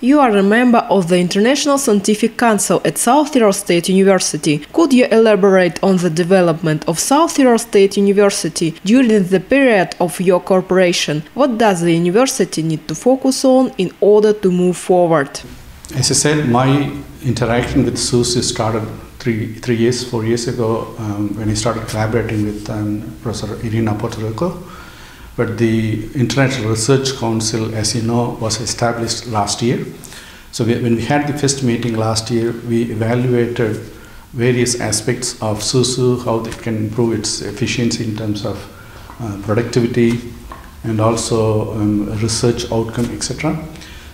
You are a member of the International Scientific Council at South Tyrol State University. Could you elaborate on the development of South Tyrol State University during the period of your cooperation? What does the university need to focus on in order to move forward? As I said, my interaction with SUSU started 4 years ago when I started collaborating with Professor Irina Portorico. But the International Research Council, as you know, was established last year. So when we had the first meeting last year, we evaluated various aspects of SUSU, how it can improve its efficiency in terms of productivity and also research outcome, etc.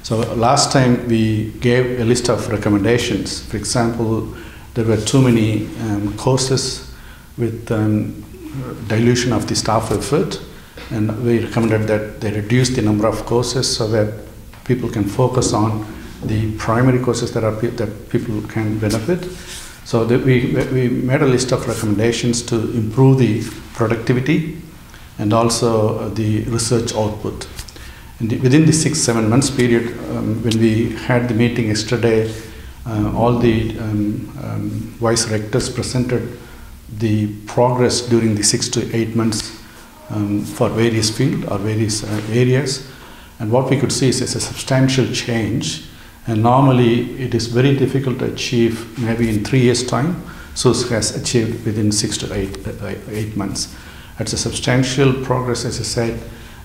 So last time we gave a list of recommendations. For example, there were too many courses with dilution of the staff effort, and we recommended that they reduce the number of courses so that people can focus on the primary courses that people can benefit. So that we made a list of recommendations to improve the productivity and also the research output. Within the 6-7 months period, when we had the meeting yesterday, all the vice rectors presented the progress during the 6 to 8 months for various fields or various areas. And what we could see is a substantial change. And normally it is very difficult to achieve maybe in 3 years' time. SUSU has achieved within 6 to 8 months. That's a substantial progress, as I said,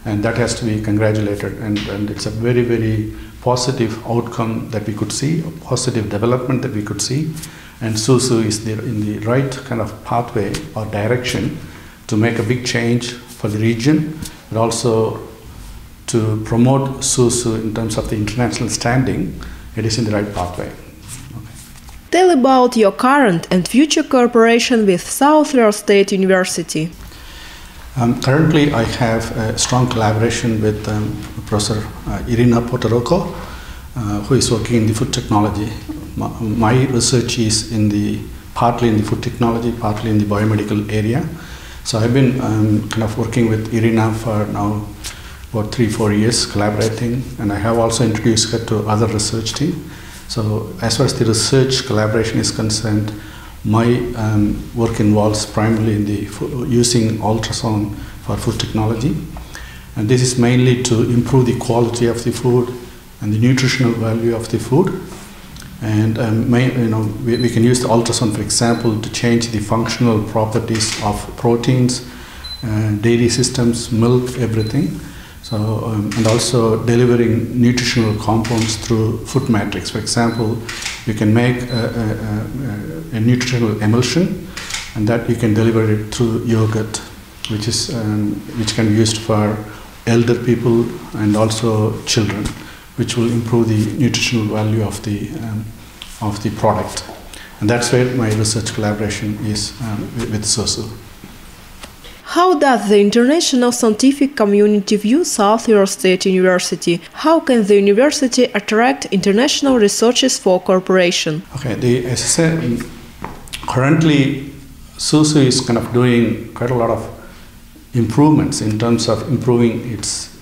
and that has to be congratulated. And it's a very, very positive outcome that we could see, a positive development that we could see. And SUSU is in the right kind of pathway or direction to make a big change for the region, but also to promote SUSU in terms of the international standing. It is in the right pathway. Okay. Tell about your current and future cooperation with South Tyrol State University. Currently, I have a strong collaboration with Professor Irina Portorico, who is working in the food technology. My research is partly in the food technology, partly in the biomedical area. So I've been kind of working with Irina for now about 3-4 years, collaborating, and I have also introduced her to other research team. So as far as the research collaboration is concerned, my work involves primarily in using ultrasound for food technology, and this is mainly to improve the quality of the food and the nutritional value of the food. And we can use the ultrasound, for example, to change the functional properties of proteins, dairy systems, milk, everything. So, and also delivering nutritional compounds through food matrix. For example, you can make a nutritional emulsion, and that you can deliver it through yogurt, which can be used for elder people and also children, which will improve the nutritional value of the product. And that's where my research collaboration is with SUSU. How does the international scientific community view South Tyrol State University? How can the university attract international researchers for cooperation? Okay, as I said, currently SUSU is kind of doing quite a lot of improvements in terms of improving its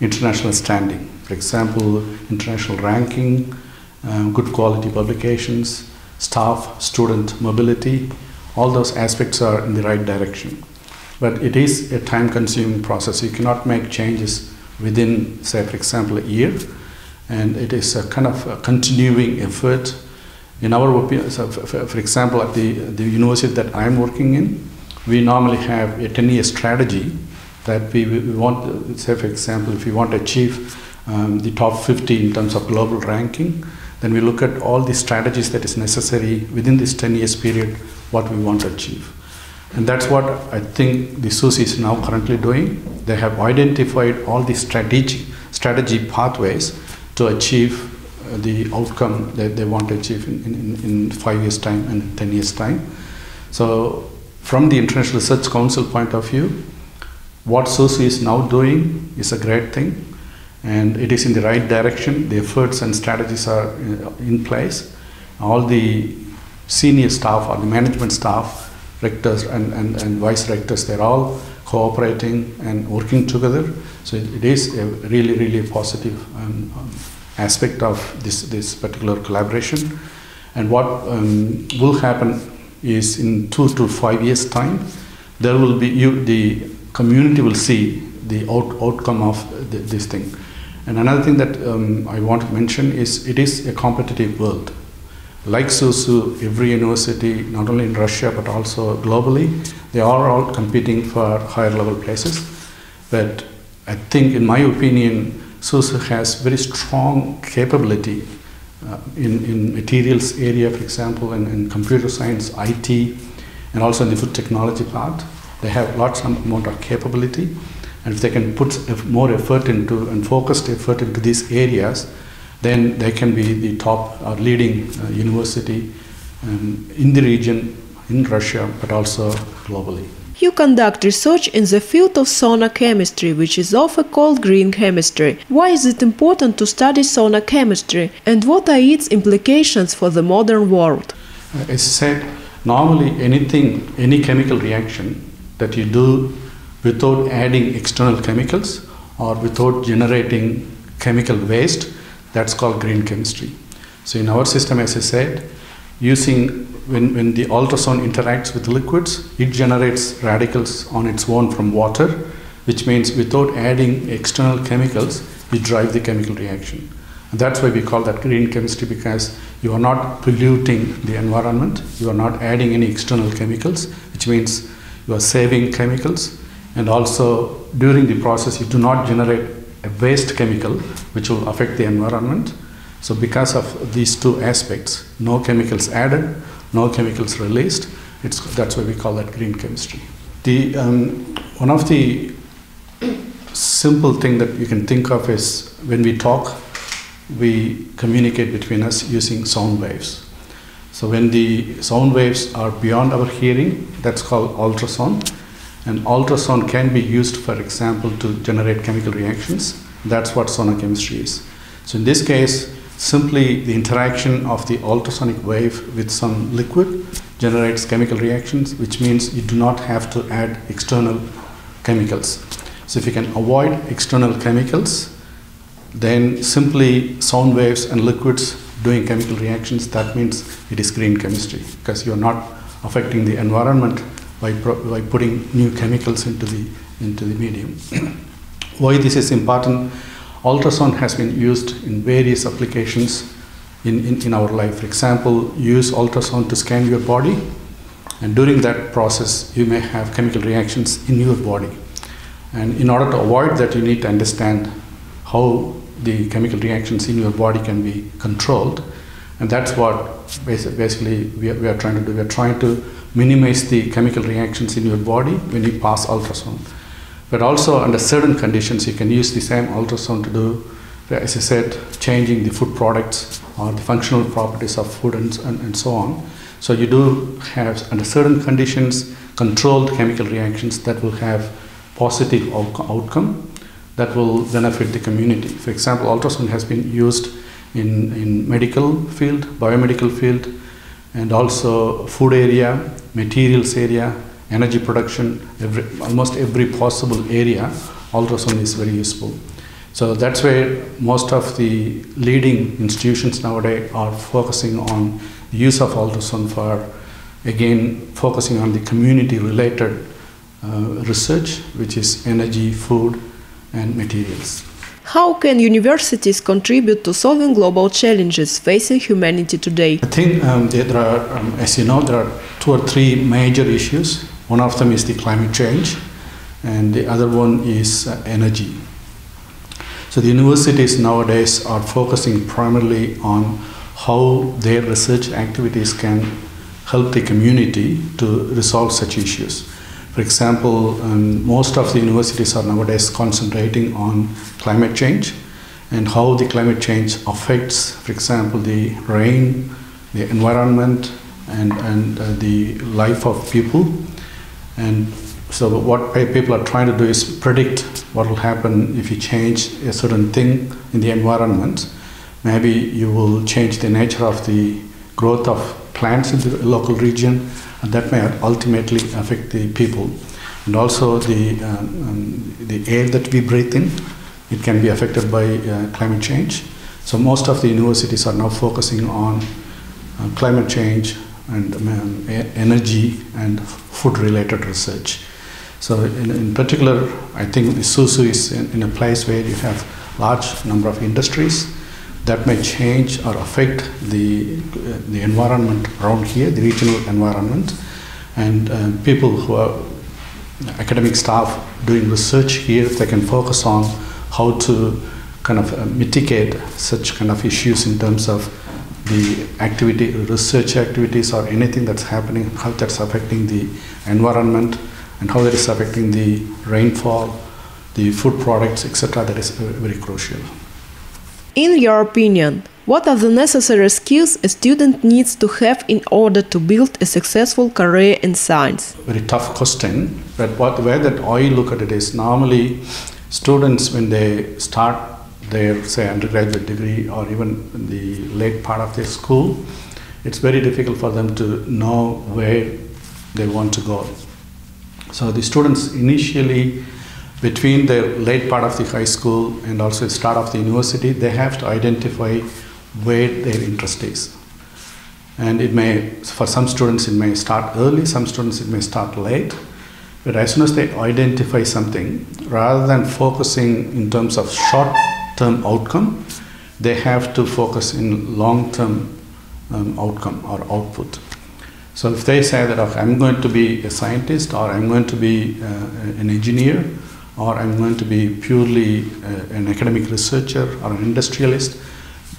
international standing. For example, international ranking, good quality publications, staff, student mobility, all those aspects are in the right direction. But it is a time-consuming process. You cannot make changes within, say, for example, a year. And it is a kind of a continuing effort. In our opinion, so for example, at the university that I'm working in, we normally have a 10-year strategy that we want, say, for example, if we want to achieve the top 50 in terms of global ranking, then we look at all the strategies that is necessary within this 10 years period, what we want to achieve. And that's what I think the SUSU is now currently doing. They have identified all the strategy pathways to achieve the outcome that they want to achieve in 5 years' time and 10 years' time. So from the International Research Council point of view, what SUSU is now doing is a great thing, and it is in the right direction. The efforts and strategies are in place. All the senior staff or the management staff, rectors and vice rectors, they're all cooperating and working together. So it is a really, really positive aspect of this particular collaboration. And what will happen is in 2 to 5 years' time, there will be the community will see the outcome of this thing. And another thing that I want to mention is it is a competitive world. Like SUSU, every university, not only in Russia but also globally, they are all competing for higher level places. But I think, in my opinion, SUSU has very strong capability in materials area, for example, in computer science, IT, and also in the food technology part. They have lots amount of capability, and if they can put more effort into and focused effort into these areas, then they can be the top or leading university in the region, in Russia, but also globally. You conduct research in the field of sonar chemistry, which is often called green chemistry. Why is it important to study sonar chemistry, and what are its implications for the modern world? As I said, normally any chemical reaction that you do without adding external chemicals or without generating chemical waste, that's called green chemistry. So in our system, as I said, when the ultrasound interacts with liquids, it generates radicals on its own from water, which means without adding external chemicals, we drive the chemical reaction. And that's why we call that green chemistry, because you are not polluting the environment, you are not adding any external chemicals, which means you are saving chemicals, and also during the process you do not generate a waste chemical which will affect the environment. So because of these two aspects, no chemicals added, no chemicals released, that's why we call that green chemistry. One of the simple thing that you can think of is when we talk, we communicate between us using sound waves. So when the sound waves are beyond our hearing, that's called ultrasound. And ultrasound can be used, for example, to generate chemical reactions. That's what sonar chemistry is. So in this case, simply the interaction of the ultrasonic wave with some liquid generates chemical reactions, which means you do not have to add external chemicals. So if you can avoid external chemicals, then simply sound waves and liquids doing chemical reactions, that means it is green chemistry, because you are not affecting the environment by putting new chemicals into the medium. Why this is important? Ultrasound has been used in various applications in our life. For example, you use ultrasound to scan your body, and during that process you may have chemical reactions in your body. And in order to avoid that, you need to understand how the chemical reactions in your body can be controlled. And that's what basically we are trying to do. We are trying to minimize the chemical reactions in your body when you pass ultrasound. But also under certain conditions, you can use the same ultrasound to do, as I said, changing the food products or the functional properties of food and so on. So you do have, under certain conditions, controlled chemical reactions that will have positive outcome that will benefit the community. For example, ultrasound has been used in medical field, biomedical field, and also food area, materials area, energy production, almost every possible area, ultrasound is very useful. So that's where most of the leading institutions nowadays are focusing on the use of ultrasound for, again, focusing on the community-related research, which is energy, food, and materials. How can universities contribute to solving global challenges facing humanity today? I think there are, as you know, there are 2 or 3 major issues. One of them is the climate change, and the other one is energy. So the universities nowadays are focusing primarily on how their research activities can help the community to resolve such issues. For example, most of the universities are nowadays concentrating on climate change and how the climate change affects, for example, the rain, the environment, and the life of people. And so what people are trying to do is predict what will happen if you change a certain thing in the environment. Maybe you will change the nature of the growth of plants in the local region, and that may ultimately affect the people. And also the air that we breathe in, it can be affected by climate change. So most of the universities are now focusing on climate change and energy and food-related research. So in particular, I think the SUSU is in a place where you have large number of industries that may change or affect the environment around here, the regional environment, and people who are academic staff doing research here, they can focus on how to kind of mitigate such kind of issues in terms of the activity, research activities, or anything that's happening, how that's affecting the environment, and how that is affecting the rainfall, the food products, etc. That is very crucial. In your opinion, what are the necessary skills a student needs to have in order to build a successful career in science? Very tough question, but the way that I look at it is normally students, when they start their, say, undergraduate degree or even the late part of their school, it's very difficult for them to know where they want to go. So the students initially, between the late part of the high school and also the start of the university, they have to identify where their interest is. And it may, for some students it may start early, some students it may start late, but as soon as they identify something, rather than focusing in terms of short-term outcome, they have to focus in long-term outcome or output. So if they say that, okay, I'm going to be a scientist, or I'm going to be an engineer, or I'm going to be purely an academic researcher or an industrialist,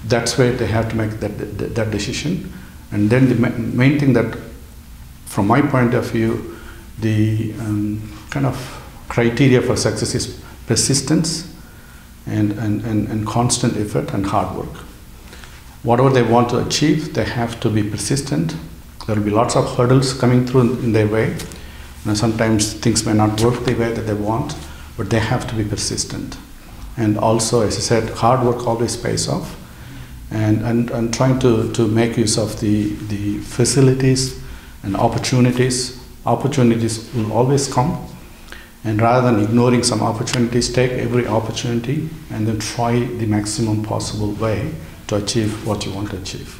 that's where they have to make that decision. And then the main thing that, from my point of view, the kind of criteria for success is persistence and constant effort and hard work. Whatever they want to achieve, they have to be persistent. There will be lots of hurdles coming through in their way. Sometimes things may not work the way that they want, but they have to be persistent. And also, as I said, hard work always pays off. And trying to make use of the facilities and opportunities. Opportunities will always come. And rather than ignoring some opportunities, take every opportunity and then try the maximum possible way to achieve what you want to achieve.